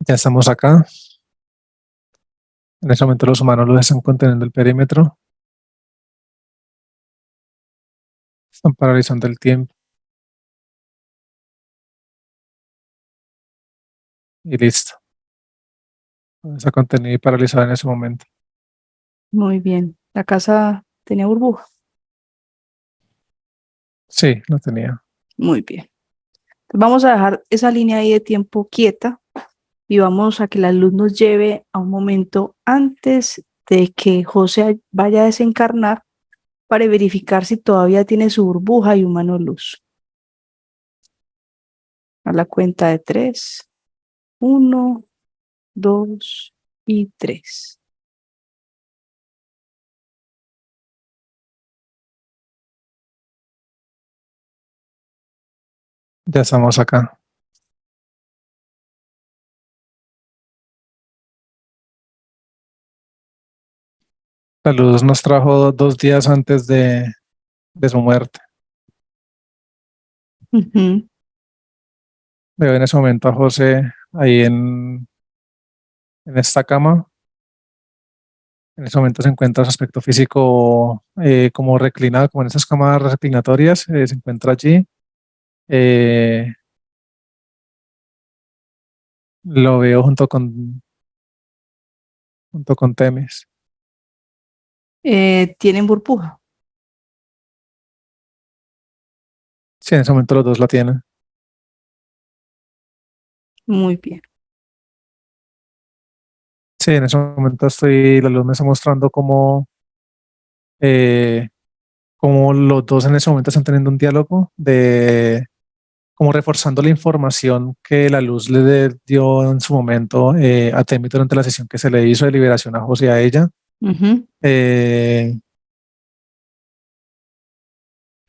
Ya estamos acá. En este momento los humanos los están conteniendo el perímetro. Están paralizando el tiempo. Y listo. Está contenido y paralizado en ese momento. Muy bien. La casa tenía burbuja. Sí, lo tenía. Muy bien. Entonces vamos a dejar esa línea ahí de tiempo quieta y vamos a que la luz nos lleve a un momento antes de que José vaya a desencarnar para verificar si todavía tiene su burbuja y humano luz. A la cuenta de 3, 1, 2 y 3. Ya estamos acá. La luz nos trajo 2 días antes de su muerte. Veo en ese momento a José ahí en esta cama. En ese momento se encuentra su aspecto físico como reclinado, como en esas camas reclinatorias. Se encuentra allí. Eh, lo veo junto con Temis. ¿Tienen burbuja? Sí, en ese momento los dos la tienen. Muy bien. Sí, en ese momento la luz me está mostrando eh, cómo los dos en ese momento están teniendo un diálogo como reforzando la información que la luz dio en su momento a Temi durante la sesión que se le hizo de liberación a José y a ella. Ujú. Eh,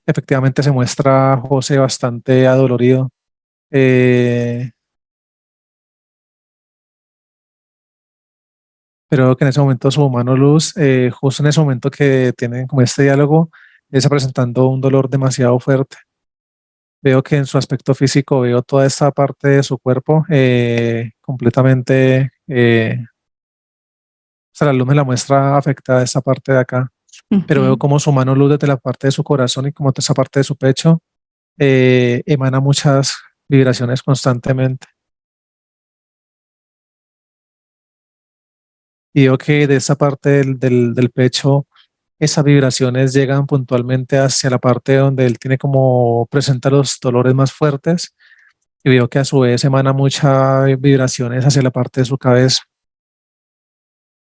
Efectivamente se muestra a José bastante adolorido. eh, pero que en ese momento su humano luz, justo en ese momento que tienen como este diálogo, está presentando un dolor demasiado fuerte. Veo que en su aspecto físico veo toda esta parte de su cuerpo completamente, o sea, la luz me la muestra afectada esta parte de acá, pero veo Ujú. como su mano luz desde la parte de su corazón y como toda esa parte de su pecho emana muchas vibraciones constantemente. Y veo que de esa parte del pecho, esas vibraciones llegan puntualmente hacia la parte donde él tiene como presenta los dolores más fuertes y veo que a su vez emana muchas vibraciones hacia la parte de su cabeza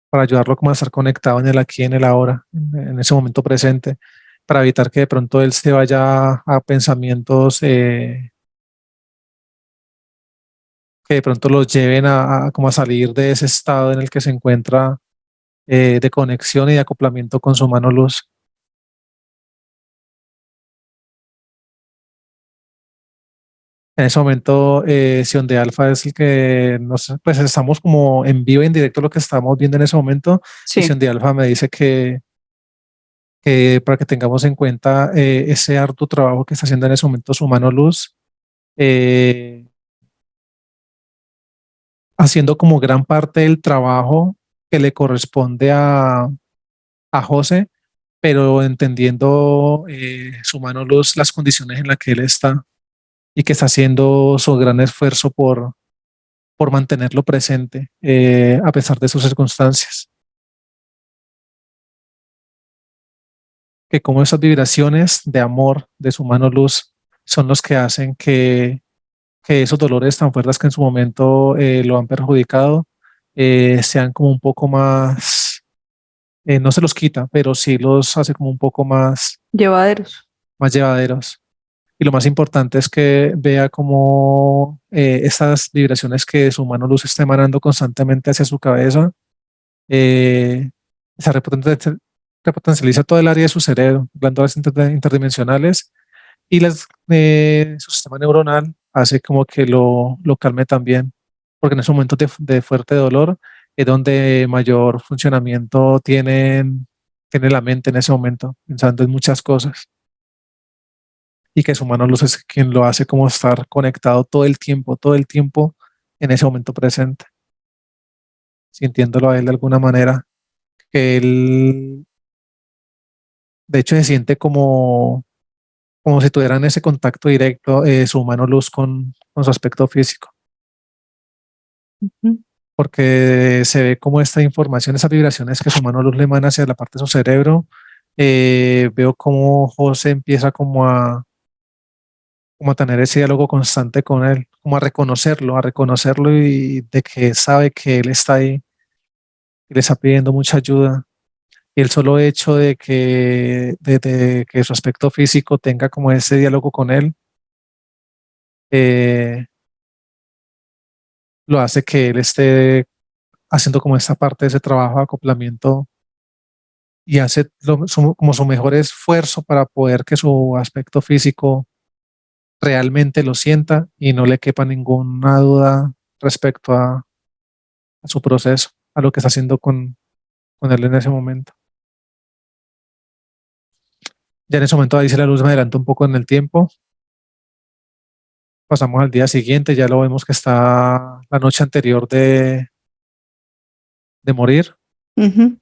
para ayudarlo como a estar conectado en el aquí, en el ahora, en ese momento presente, para evitar que de pronto él se vaya a pensamientos que de pronto los lleven como a salir de ese estado en el que se encuentra de conexión y de acoplamiento con su mano luz. En ese momento, Sion de Alfa es el que pues estamos como en vivo y en directo lo que estamos viendo en ese momento. Y Sí. Sion de Alfa me dice que para que tengamos en cuenta ese arduo trabajo que está haciendo en ese momento su mano luz, eh, haciendo como gran parte del trabajo que le corresponde a José, pero entendiendo su mano luz las condiciones en las que él está y que está haciendo su gran esfuerzo por mantenerlo presente a pesar de sus circunstancias. Que como esas vibraciones de amor de su mano luz son los que hacen que esos dolores tan fuertes que en su momento lo han perjudicado sean como un poco más, no se los quita, pero sí los hace como un poco Llevaderos. más llevaderos. Y lo más importante es que vea como esas vibraciones que su mano luz está emanando constantemente hacia su cabeza eh, se repotencializa todo el área de su cerebro, glándulas interdimensionales y su sistema neuronal hace como que lo calme también, porque en esos momentos de fuerte dolor es donde mayor funcionamiento tiene la mente en ese momento, pensando en muchas cosas y que su mano luz es quien lo hace como estar conectado todo el tiempo en ese momento presente. sintiéndolo a él de alguna manera, que él de hecho se siente como si tuvieran ese contacto directo, su mano luz con su aspecto físico, Ujú, porque se ve como esta información, esas vibraciones que su mano luz le emana hacia la parte de su cerebro. Veo como José empieza como a tener ese diálogo constante con él, como a reconocerlo y de que sabe que él está ahí y le está pidiendo mucha ayuda. Y el solo hecho de que su aspecto físico tenga como ese diálogo con él, eh, lo hace que él esté haciendo como esta parte de ese trabajo de acoplamiento y hace como su mejor esfuerzo para poder que su aspecto físico realmente lo sienta y no le quepa ninguna duda respecto a su proceso, a lo que está haciendo con él en ese momento. Ya en ese momento ahí se la luz me adelanta un poco en el tiempo. Pasamos al día siguiente, ya lo vemos que está la noche anterior de morir. ujú.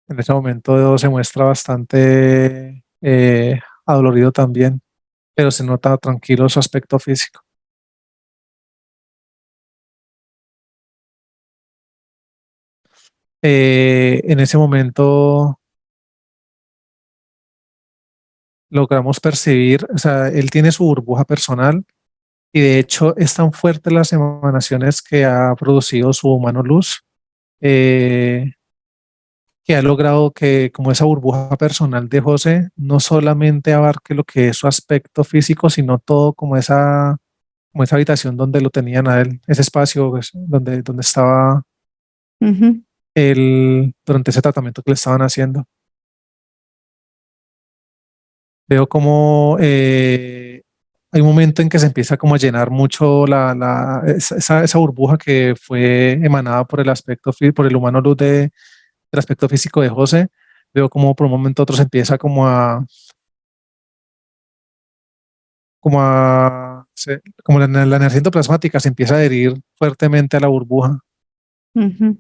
En ese momento se muestra bastante adolorido también, pero se nota tranquilo su aspecto físico. En ese momento logramos percibir, o sea, él tiene su burbuja personal y de hecho es tan fuerte las emanaciones que ha producido su humano luz, eh, que ha logrado que como esa burbuja personal de José no solamente abarque lo que es su aspecto físico, sino todo como esa habitación donde lo tenían a él, ese espacio pues, donde estaba Ujú, él durante ese tratamiento que le estaban haciendo. Veo como hay un momento en que se empieza como a llenar mucho esa burbuja que fue emanada por el por el humano luz del aspecto físico de José. Veo como por un momento a otro se empieza como la energía endoplasmática se empieza a adherir fuertemente a la burbuja. ujú,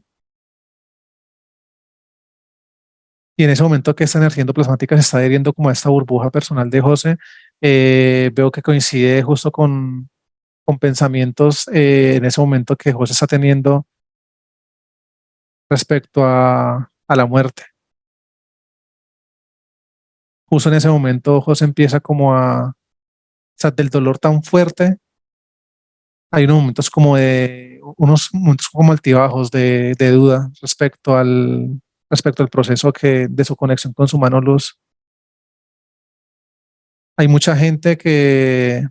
Y en ese momento que esta energía endoplasmática se está adhiriendo como a esta burbuja personal de José, veo que coincide justo con pensamientos en ese momento que José está teniendo respecto a la muerte. Justo en ese momento José empieza o sea, del dolor tan fuerte, hay unos momentos unos momentos como altibajos de duda respecto al proceso de su conexión con su mano luz. Hay mucha gente que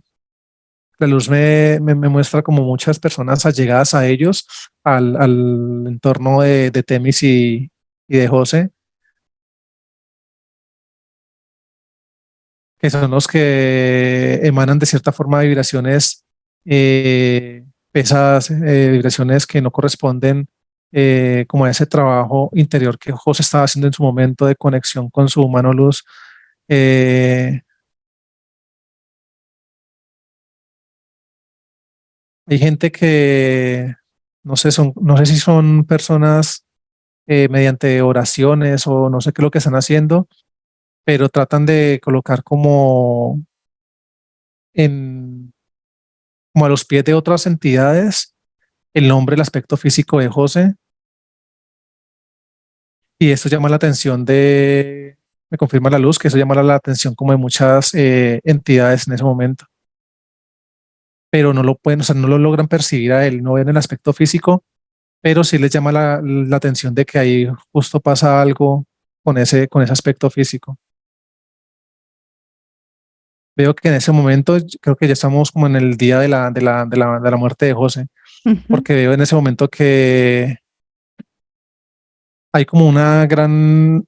la luz me muestra como muchas personas allegadas a ellos, al entorno de Temis y de José, que son los que emanan de cierta forma vibraciones pesadas, vibraciones que no corresponden como a ese trabajo interior que José estaba haciendo en su momento de conexión con su humano luz. Eh, Hay gente que no sé si son personas mediante oraciones o no sé qué es lo que están haciendo, pero tratan de colocar en, como a los pies de otras entidades el nombre, el aspecto físico de José, y esto llama la atención me confirma la luz, que eso llama la atención como de muchas entidades en ese momento, pero no lo pueden, o sea, no lo logran percibir a él, no ven el aspecto físico, pero sí les llama la atención de que ahí justo pasa algo con ese aspecto físico. Veo que en ese momento creo que ya estamos como en el día de la muerte de José, ujú. porque veo en ese momento que hay como una gran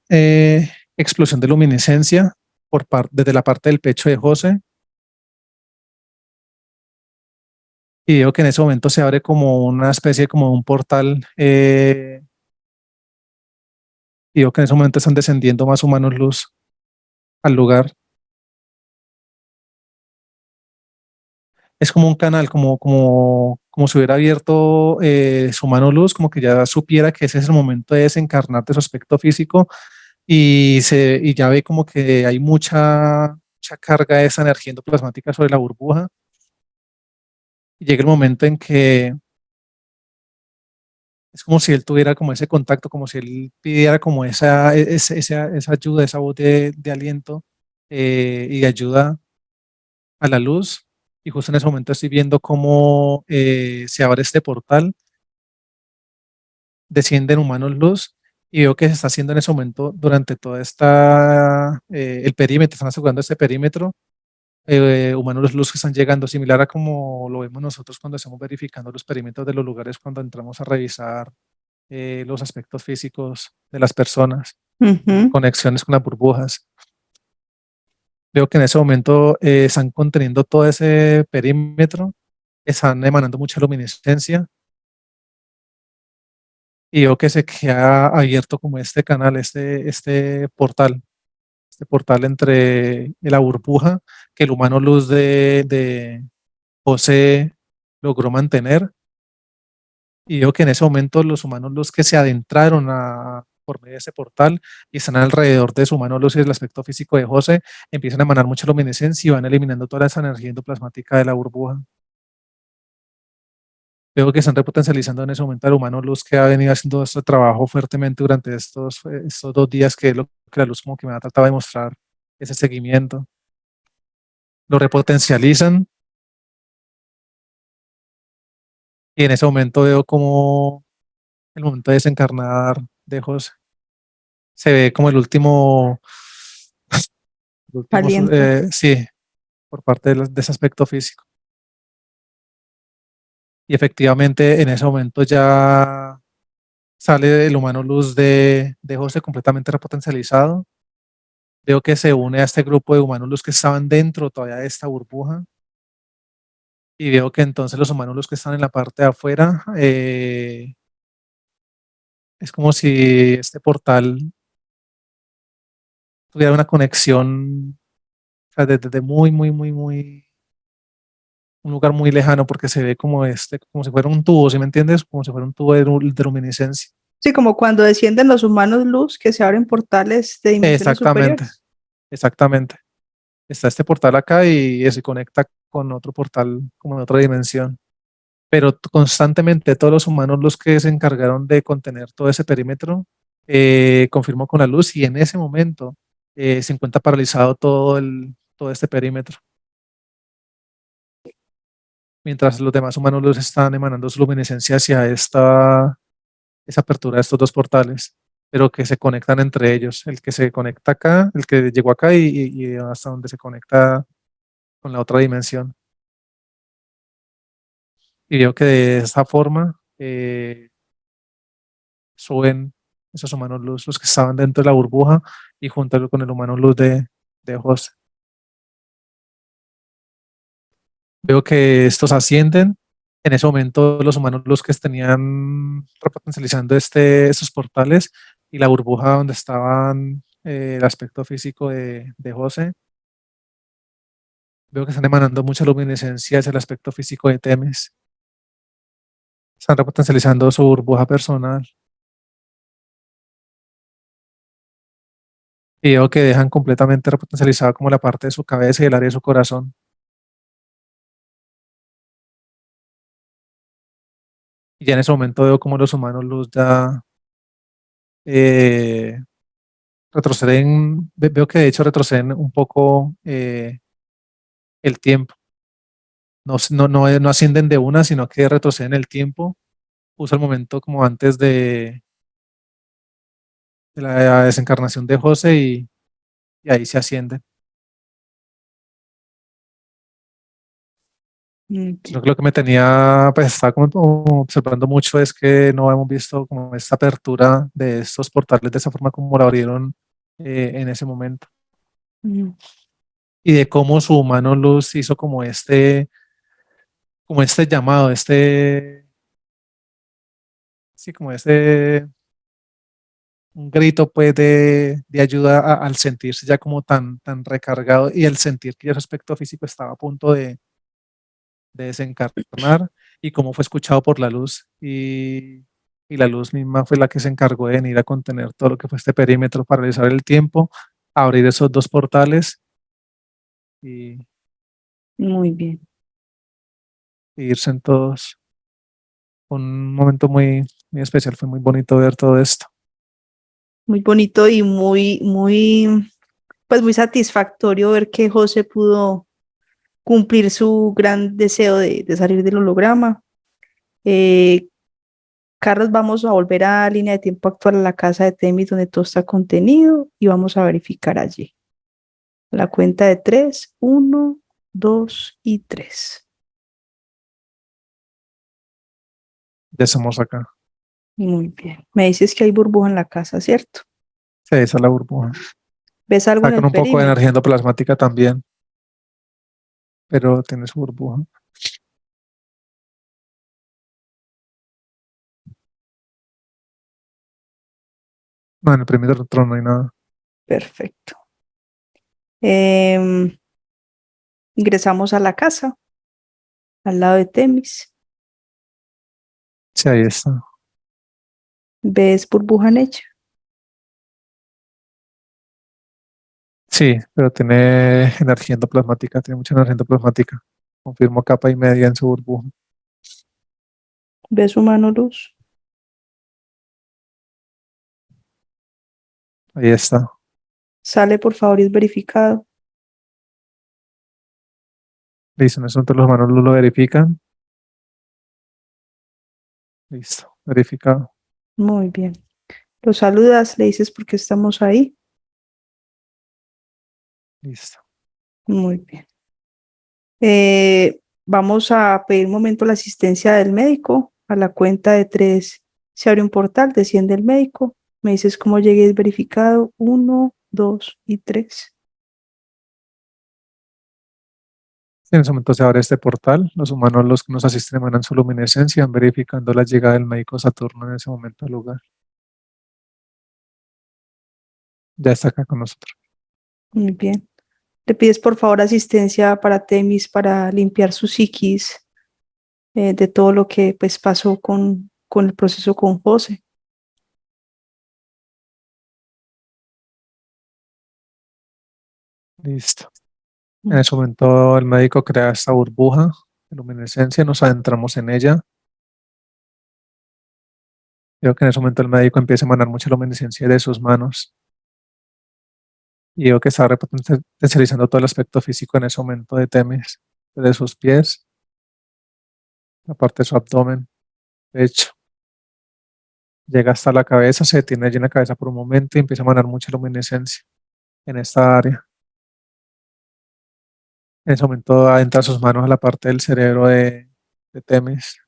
explosión de luminiscencia desde la parte del pecho de José, y veo que en ese momento se abre como una especie como un portal, y veo que en ese momento están descendiendo más humanos luz al lugar. es como un canal, como si hubiera abierto su mano luz, como que ya supiera que ese es el momento de desencarnar de su aspecto físico y ya ve como que hay mucha carga de esa energía endoplasmática sobre la burbuja. Y llega el momento en que es como si él tuviera como ese contacto, como si él pidiera como esa ayuda, esa voz de aliento y de ayuda a la luz. Y justo en ese momento estoy viendo cómo se abre este portal, descienden humanos luz y veo que se está haciendo en ese momento durante toda el perímetro, están asegurando este perímetro, humanos luz que están llegando, similar a como lo vemos nosotros cuando estamos verificando los perímetros de los lugares cuando entramos a revisar los aspectos físicos de las personas, Ujú. conexiones con las burbujas. Veo que en ese momento están conteniendo todo ese perímetro, están emanando mucha luminiscencia y veo que se queda abierto como este canal, este portal entre la burbuja que el humano luz de José logró mantener. Y veo que en ese momento los humanos luz que se adentraron por medio de ese portal y están alrededor de su humano luz y el aspecto físico de José, empiezan a emanar mucha luminiscencia y van eliminando toda esa energía endoplasmática de la burbuja. Veo que están repotencializando en ese momento al humano luz que ha venido haciendo este trabajo fuertemente durante estos 2 días, que es lo que la luz como que me ha tratado de mostrar, ese seguimiento. Lo repotencializan y en ese momento veo como el momento de desencarnar de José. Se ve como Aliento. sí, por parte de ese aspecto físico. Y efectivamente en ese momento ya sale el humano luz de José completamente repotencializado. Veo que se une a este grupo de humanos luz que estaban dentro todavía de esta burbuja. Y veo que entonces los humanos luz que están en la parte de afuera, es como si este portal tuviera una conexión, o sea, desde un lugar muy lejano, porque se ve como si fuera un tubo, ¿sí me entiendes? Como si fuera un tubo de luminiscencia. Sí, como cuando descienden los humanos luz, que se abren portales de dimensiones Exactamente, superiores. exactamente. Está este portal acá y se conecta con otro portal como de otra dimensión. Pero constantemente todos los humanos los que se encargaron de contener todo ese perímetro, confirmó con la luz y en ese momento se encuentra paralizado todo este perímetro, mientras los demás humanos los están emanando su luminiscencia hacia esa apertura de estos dos portales, pero que se conectan entre ellos, el que se conecta acá, el que llegó acá y hasta donde se conecta con la otra dimensión. Y veo que de esa forma suben esos humanos luz, los que estaban dentro de la burbuja, y junto con el humano luz de José. Veo que estos ascienden. En ese momento los humanos luz que tenían repotencializando estos portales y la burbuja donde estaban el aspecto físico de José, veo que están emanando mucha luminiscencia hacia el aspecto físico de Temis. Están repotencializando su burbuja personal y veo que dejan completamente repotencializada como la parte de su cabeza y el área de su corazón. Y ya en ese momento veo como los humanos luz ya eh, retroceden, veo que de hecho retroceden un poco el tiempo. No ascienden de una, sino que retroceden el tiempo, justo el momento como antes de la desencarnación de José y ahí se ascienden. Ok. Sino que lo que me tenía, pues estaba como observando mucho es que no hemos visto como esta apertura de estos portales de esa forma como la abrieron en ese momento. Mm. Y de cómo su humano luz hizo como este llamado, sí, como un grito pues de ayuda al sentirse ya como tan recargado y el sentir que ya su aspecto físico estaba a punto de desencarnar y cómo fue escuchado por la luz y la luz misma fue la que se encargó de venir a contener todo lo que fue este perímetro, paralizar el tiempo, abrir esos dos portales y, Muy bien. y irse en todos. Fue un momento muy especial, fue muy bonito ver todo esto. Muy bonito y pues muy satisfactorio ver que José pudo cumplir su gran deseo de salir del holograma. Eh, Carlos, vamos a volver a línea de tiempo actual a la casa de Temis donde todo está contenido y vamos a verificar allí. La cuenta de tres, uno, dos y tres. Ya estamos acá. Muy bien. Me dices que hay burbuja en la casa, ¿cierto? Sí, esa es la burbuja. ¿Ves algo en Sacan el un poco de perímetro? energía endoplasmática también, pero tiene su burbuja. No, en el primer trono no hay nada. Perfecto. Em, Ingresamos a la casa, al lado de Temis. Sí, ahí está. ¿Ves burbuja en ella? Sí, pero tiene energía endoplasmática, tiene mucha energía endoplasmática. Confirmo capa y media en su burbuja. ¿Ves humano luz? Ahí está. Sale, por favor, y es verificado. Listo, en ese momento los humanos lo verifican. Listo, verificado. Muy bien. Lo saludas, le dices por qué estamos ahí. Listo. Muy bien. Vamos a pedir un momento la asistencia del médico. A la cuenta de tres se abre un portal, desciende el médico. Me dices cómo llegué, es verificado. Uno, dos y tres. En ese momento se abre este portal. Los humanos, los que nos asisten, emanan su luminescencia, van verificando la llegada del médico Saturno en ese momento al lugar. Ya está acá con nosotros. Muy bien. Le pides por favor asistencia para Temis para limpiar su psiquis de todo lo que pues pasó con el proceso con José. Listo. En Muy ese momento el médico crea esta burbuja de luminescencia, nos adentramos en ella. Veo que en ese momento el médico empieza a emanar mucha luminescencia de sus manos y veo que está repotencializando todo el aspecto físico en ese momento de Temis, de sus pies, la parte de su abdomen, pecho. Llega hasta la cabeza, se detiene allí en la cabeza por un momento y empieza a emanar mucha luminescencia en esta área. En ese momento adentra sus manos a la parte del cerebro de Temis.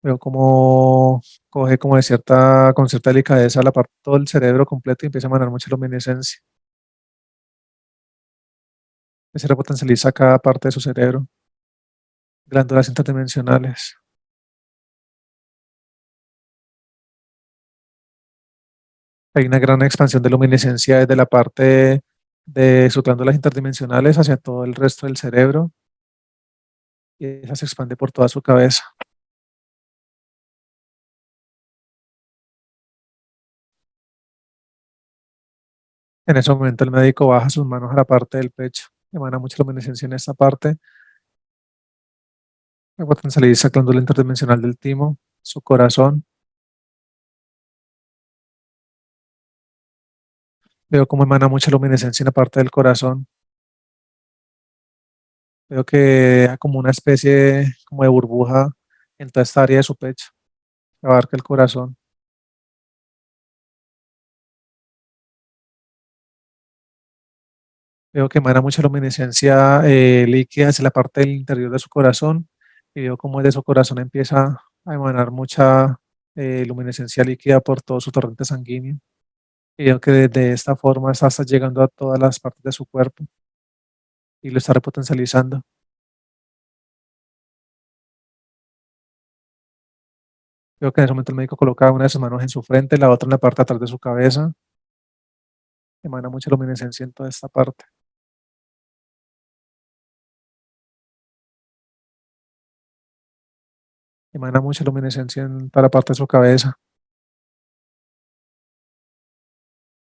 Veo como coge como con cierta delicadeza la parte, todo el cerebro completo y empieza a emanar mucha luminescencia. Se repotencializa cada parte de su cerebro, glándulas interdimensionales. Hay una gran expansión de luminescencia desde la parte de sus glándulas interdimensionales hacia todo el resto del cerebro y esa se expande por toda su cabeza. En ese momento el médico baja sus manos a la parte del pecho, emana mucha luminescencia en esta parte, repotencializa la glándula interdimensional del timo, su corazón. Veo cómo emana mucha luminescencia en la parte del corazón. Veo que hay como una especie como de burbuja en toda esta área de su pecho, que abarca el corazón. Veo que emana mucha luminescencia líquida hacia la parte del interior de su corazón y veo cómo de su corazón empieza a emanar mucha luminescencia líquida por todo su torrente sanguíneo. Y veo que de esta forma está llegando a todas las partes de su cuerpo y lo está repotencializando. Veo que en ese momento el médico coloca una de sus manos en su frente, la otra en la parte de atrás de su cabeza. Emana mucha luminescencia en toda esta parte. emana mucha luminiscencia en toda la parte de su cabeza.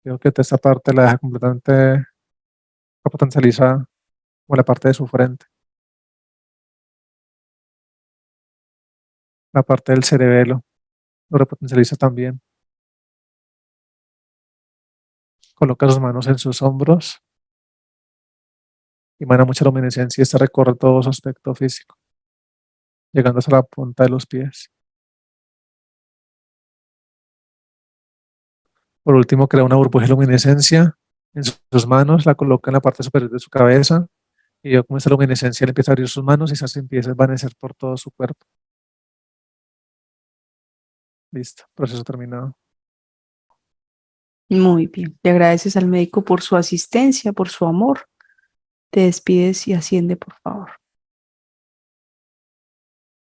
Creo que toda esta parte la deja completamente, la potencializa como la parte de su frente, la parte del cerebelo, lo repotencializa también. Coloca sus manos en sus hombros, emana mucha luminiscencia y esta recorre todo su aspecto físico, llegando hasta la punta de los pies. Por último, crea una burbuja de luminiscencia en sus manos, la coloca en la parte superior de su cabeza y veo cómo esa luminiscencia le empieza a abrir sus manos y se empieza a desvanecer por todo su cuerpo. Listo, proceso terminado. Muy bien. Le agradeces al médico por su asistencia, por su amor. Te despides y asciende, por favor.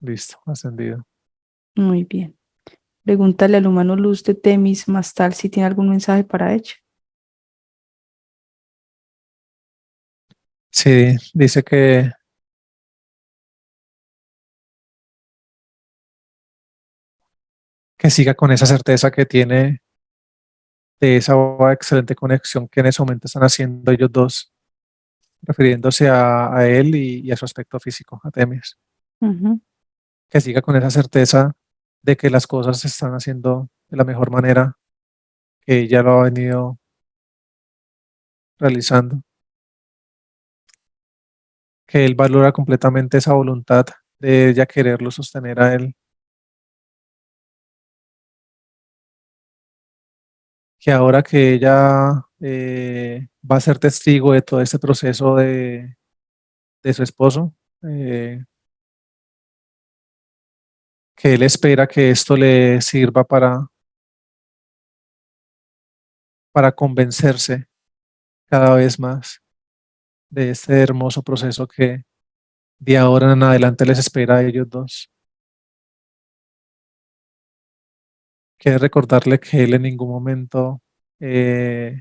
Listo, ascendido. Muy bien. Pregúntale al humano Luz de Temis más tal si tiene algún mensaje para ella. Sí, dice que siga con esa certeza que tiene de esa excelente conexión que en ese momento están haciendo ellos dos, refiriéndose a él y a su aspecto físico, a Temis. Ujú. Que siga con esa certeza de que las cosas se están haciendo de la mejor manera que ella lo ha venido realizando, que él valora completamente esa voluntad de ella quererlo sostener a él, que ahora que ella va a ser testigo de todo este proceso de su esposo, eh, que él espera que esto le sirva para convencerse cada vez más de este hermoso proceso que de ahora en adelante les espera a ellos dos. Quiere recordarle que él en ningún momento eh,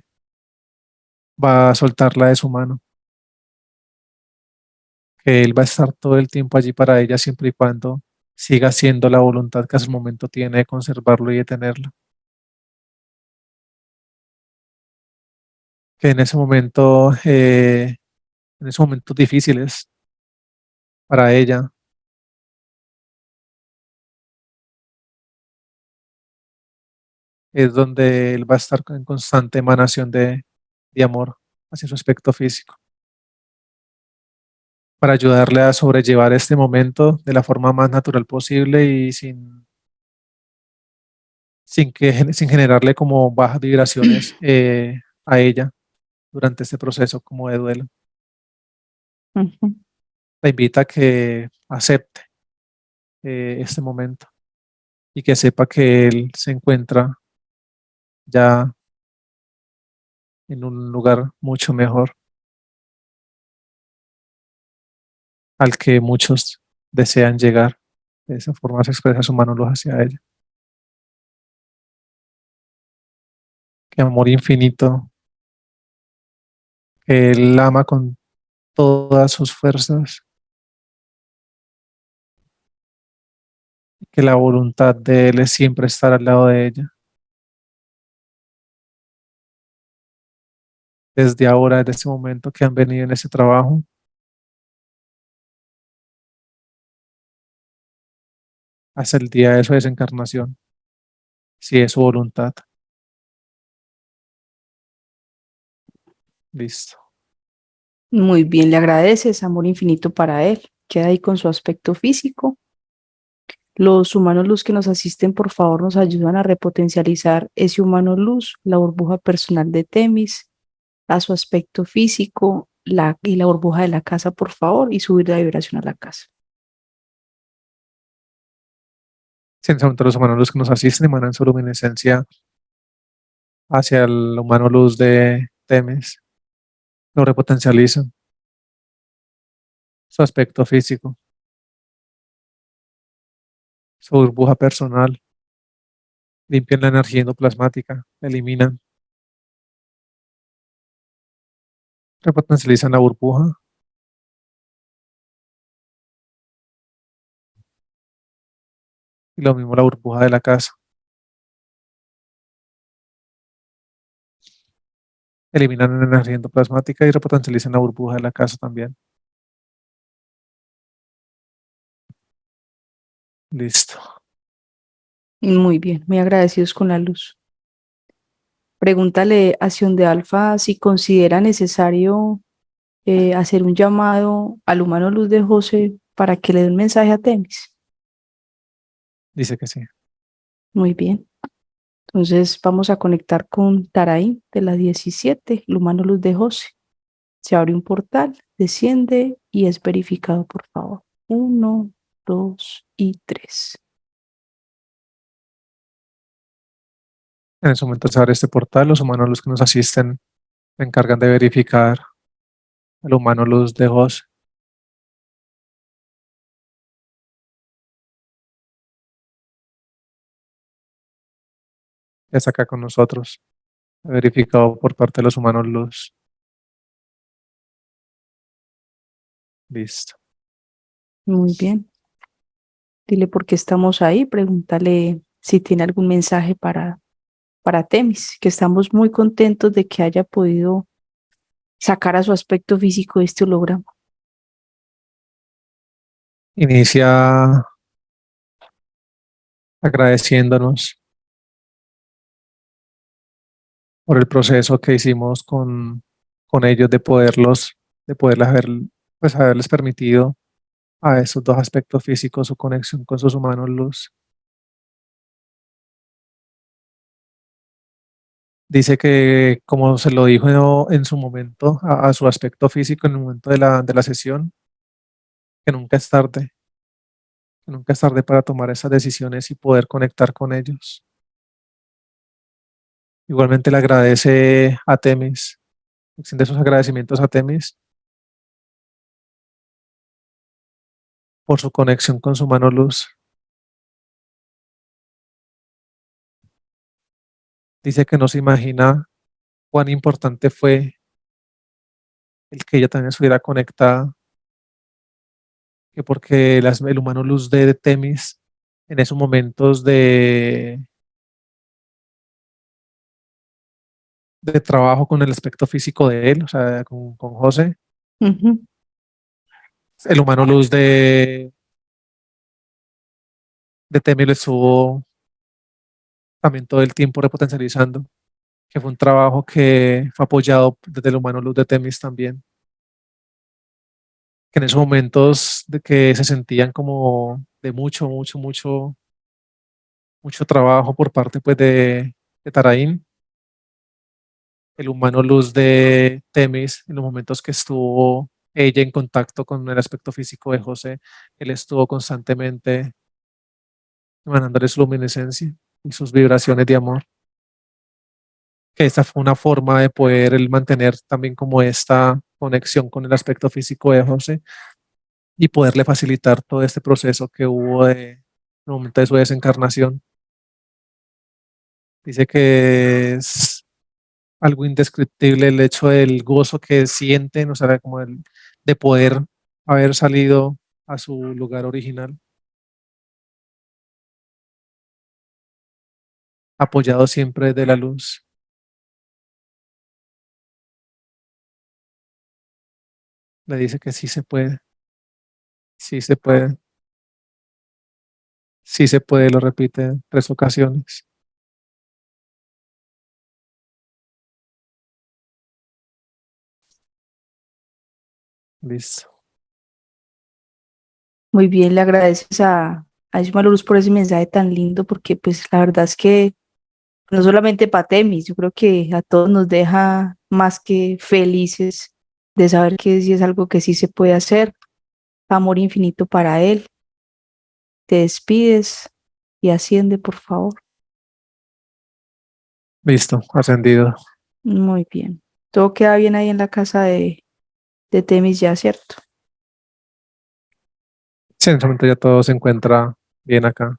va a soltarla de su mano, que él va a estar todo el tiempo allí para ella siempre y cuando siga siendo la voluntad que a su momento tiene de conservarlo y de tenerlo. Que en esos momentos difíciles para ella, es donde él va a estar en constante emanación de amor hacia su aspecto físico, para ayudarle a sobrellevar este momento de la forma más natural posible y sin generarle como bajas vibraciones a ella durante este proceso como de duelo. Ujú. La invita a que acepte este momento y que sepa que él se encuentra ya en un lugar mucho mejor al que muchos desean llegar. De esa forma se expresa su mano luz hacia ella. Que amor infinito, que él ama con todas sus fuerzas, que la voluntad de él es siempre estar al lado de ella. Desde ahora, desde este momento que han venido en ese trabajo, hasta el día de su desencarnación, si es su voluntad. Listo. Muy bien, le agradeces, amor infinito para él. Queda ahí con su aspecto físico. Los humanos luz que nos asisten, por favor, nos ayudan a repotencializar ese humano luz, la burbuja personal de Temis, a su aspecto físico y la burbuja de la casa, por favor, y subir la vibración a la casa. Si en ese momento los humanos luz que nos asisten emanan su luminiscencia hacia el humano luz de Temis, lo repotencializan, su aspecto físico, su burbuja personal, limpian la energía endoplasmática, la eliminan, repotencializan la burbuja, Y lo mismo la burbuja de la casa. Eliminan la energía endoplasmática y repotencializan la burbuja de la casa también. Listo. Muy bien, muy agradecidos con la luz. Pregúntale a Sion de Alfa si considera necesario hacer un llamado al humano luz de José para que le dé un mensaje a Temis. Dice que sí. Muy bien. Entonces vamos a conectar con Taraí de la 17, el humano luz de José. Se abre un portal, desciende y es verificado, por favor. 1, 2 y 3. En ese momento se abre este portal. Los humanos los que nos asisten se encargan de verificar al humano luz de José. Ya está acá con nosotros. Verificado por parte de los humanos luz. Listo. Muy bien. Dile por qué estamos ahí. Pregúntale si tiene algún mensaje para Temis, que estamos muy contentos de que haya podido sacar a su aspecto físico este holograma. Inicia agradeciéndonos por el proceso que hicimos con ellos de poderles haber, pues haberles permitido a esos dos aspectos físicos su conexión con sus humanos luz. Dice que, como se lo dijo en su momento a su aspecto físico en el momento de la sesión, que nunca es tarde, que nunca es tarde para tomar esas decisiones y poder conectar con ellos. Igualmente le agradece a Temis, extiende sus agradecimientos a Temis por su conexión con su mano luz. Dice que no se imagina cuán importante fue el que ella también estuviera conectada, que porque el humano luz de Temis en esos momentos de trabajo con el aspecto físico de él, o sea, con José, Ujú. el humano luz de Temis lo estuvo también todo el tiempo repotencializando, que fue un trabajo que fue apoyado desde el humano luz de Temis también, que en esos momentos de que se sentían como de mucho trabajo por parte pues de Taraín, el humano luz de Temis, en los momentos que estuvo ella en contacto con el aspecto físico de José, él estuvo constantemente mandándole su luminiscencia y sus vibraciones de amor. Que esta fue una forma de poder él mantener también como esta conexión con el aspecto físico de José y poderle facilitar todo este proceso que hubo de, en el momento de su desencarnación. Dice que es algo indescriptible el hecho del gozo que sienten, o sea, como el de poder haber salido a su lugar original, apoyado siempre de la luz. Le dice que sí se puede, sí se puede, sí se puede, lo repite en 3 ocasiones. Listo. Muy bien, le agradeces a Ismael Luz por ese mensaje tan lindo, porque pues la verdad es que no solamente para Temis, yo creo que a todos nos deja más que felices de saber que sí es algo que sí se puede hacer. Amor infinito para él. Te despides y asciende, por favor. Listo, ascendido. Muy bien. Todo queda bien ahí en la casa de Temis ya, ¿cierto? Sí, en ese momento ya todo se encuentra bien acá.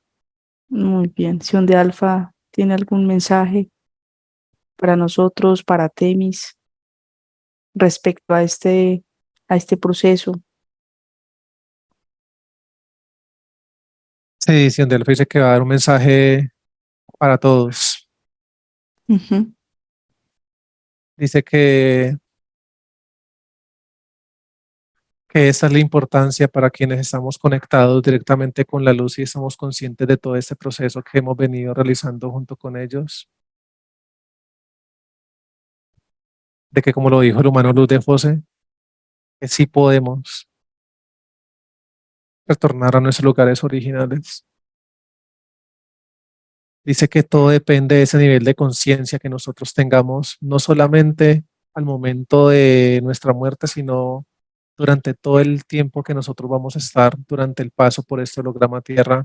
Muy bien. Si un de Alfa tiene algún mensaje para nosotros, para Temis, respecto a este proceso. Sí, sí, donde él dice que va a dar un mensaje para todos. Ujú, Dice que esta es la importancia para quienes estamos conectados directamente con la luz y estamos conscientes de todo este proceso que hemos venido realizando junto con ellos, de que como lo dijo el humano Luz de José, que sí podemos retornar a nuestros lugares originales. Dice que todo depende de ese nivel de conciencia que nosotros tengamos, no solamente al momento de nuestra muerte, sino durante todo el tiempo que nosotros vamos a estar durante el paso por este holograma Tierra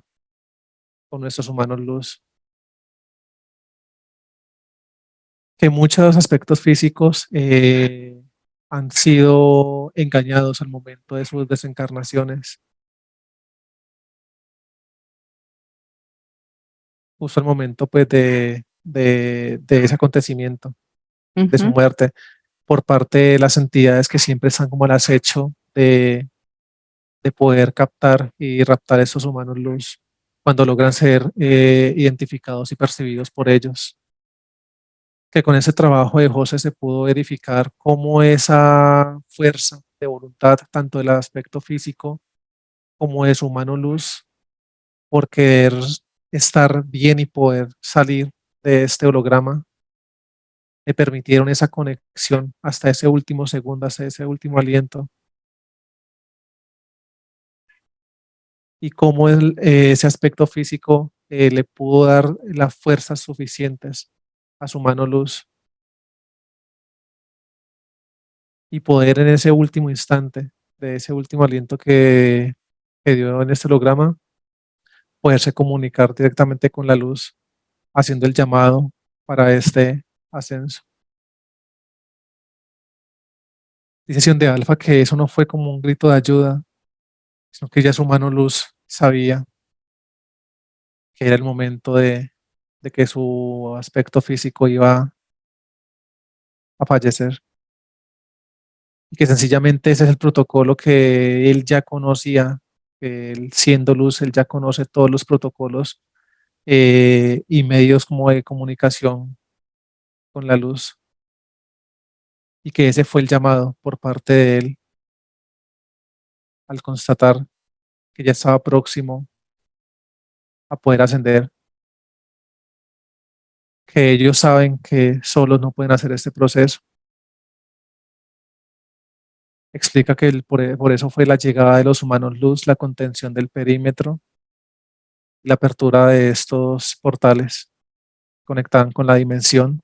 con nuestros humanos luz. Que muchos aspectos físicos han sido engañados al momento de sus desencarnaciones, justo al momento pues de ese acontecimiento, de su ujú. muerte, por parte de las entidades que siempre están como al acecho de poder captar y raptar a estos humanos luz cuando logran ser identificados y percibidos por ellos. Que con ese trabajo de José se pudo verificar cómo esa fuerza de voluntad, tanto del aspecto físico como de su humano luz, por querer estar bien y poder salir de este holograma, le permitieron esa conexión hasta ese último segundo, hasta ese último aliento, y cómo ese aspecto físico le pudo dar las fuerzas suficientes a su mano luz y poder en ese último instante, de ese último aliento que dio en este holograma, poderse comunicar directamente con la luz, haciendo el llamado para este ascenso. Dice Sion de Alfa que eso no fue como un grito de ayuda, sino que ya su mano luz sabía que era el momento de que su aspecto físico iba a fallecer y que sencillamente ese es el protocolo que él ya conocía, que él siendo luz, él ya conoce todos los protocolos y medios como de comunicación con la luz y que ese fue el llamado por parte de él al constatar que ya estaba próximo a poder ascender, que ellos saben que solos no pueden hacer este proceso. Explica que por eso fue la llegada de los humanos luz, la contención del perímetro, la apertura de estos portales conectaban con la dimensión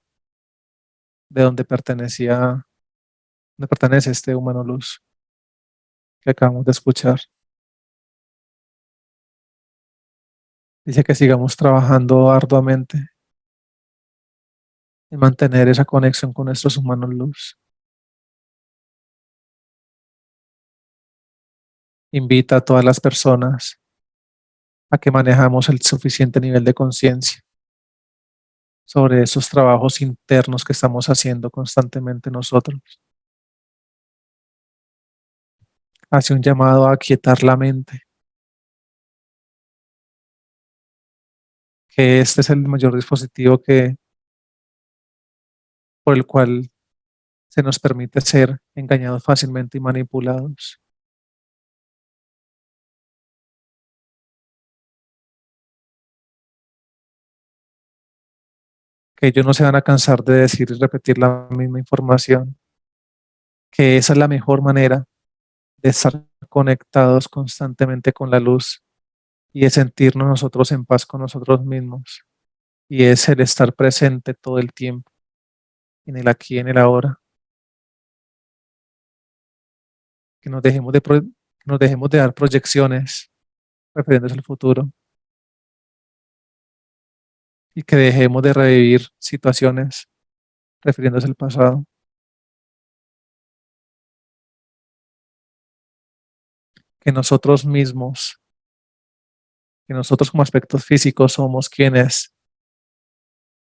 de donde pertenece este humano luz que acabamos de escuchar. Dice que sigamos trabajando arduamente en mantener esa conexión con nuestros humanos luz. Invita a todas las personas a que manejamos el suficiente nivel de conciencia sobre esos trabajos internos que estamos haciendo constantemente nosotros. Hace un llamado a aquietar la mente, que este es el mayor dispositivo por el cual se nos permite ser engañados fácilmente y manipulados. Que ellos no se van a cansar de decir y repetir la misma información, que esa es la mejor manera de estar conectados constantemente con la luz y de sentirnos nosotros en paz con nosotros mismos. Y es el estar presente todo el tiempo, en el aquí y en el ahora. Que nos dejemos de dar proyecciones refiriéndose al futuro y que dejemos de revivir situaciones refiriéndose al pasado. Que nosotros mismos, que nosotros como aspectos físicos somos quienes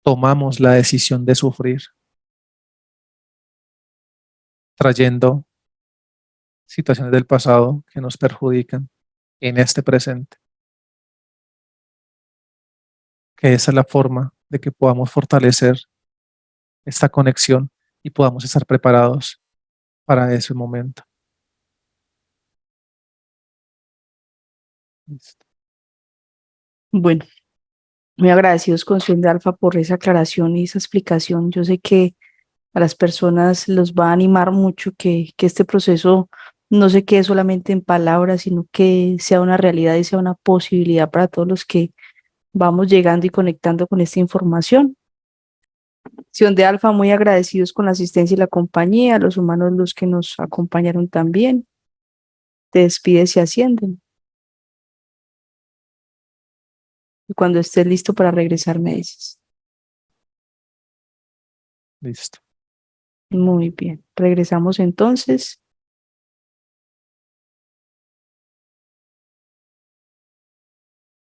tomamos la decisión de sufrir, trayendo situaciones del pasado que nos perjudican en este presente. que esa es la forma de que podamos fortalecer esta conexión y podamos estar preparados para ese momento. Listo. Bueno, muy agradecidos con Sion de Alfa por esa aclaración y esa explicación. Yo sé que a las personas los va a animar mucho que este proceso no se quede solamente en palabras, sino que sea una realidad y sea una posibilidad para todos los que vamos llegando y conectando con esta información. Sion de Alfa, muy agradecidos con la asistencia y la compañía, los humanos los que nos acompañaron también. Te despides y ascienden. Y cuando estés listo para regresar, me dices. Listo. Muy bien. Regresamos entonces.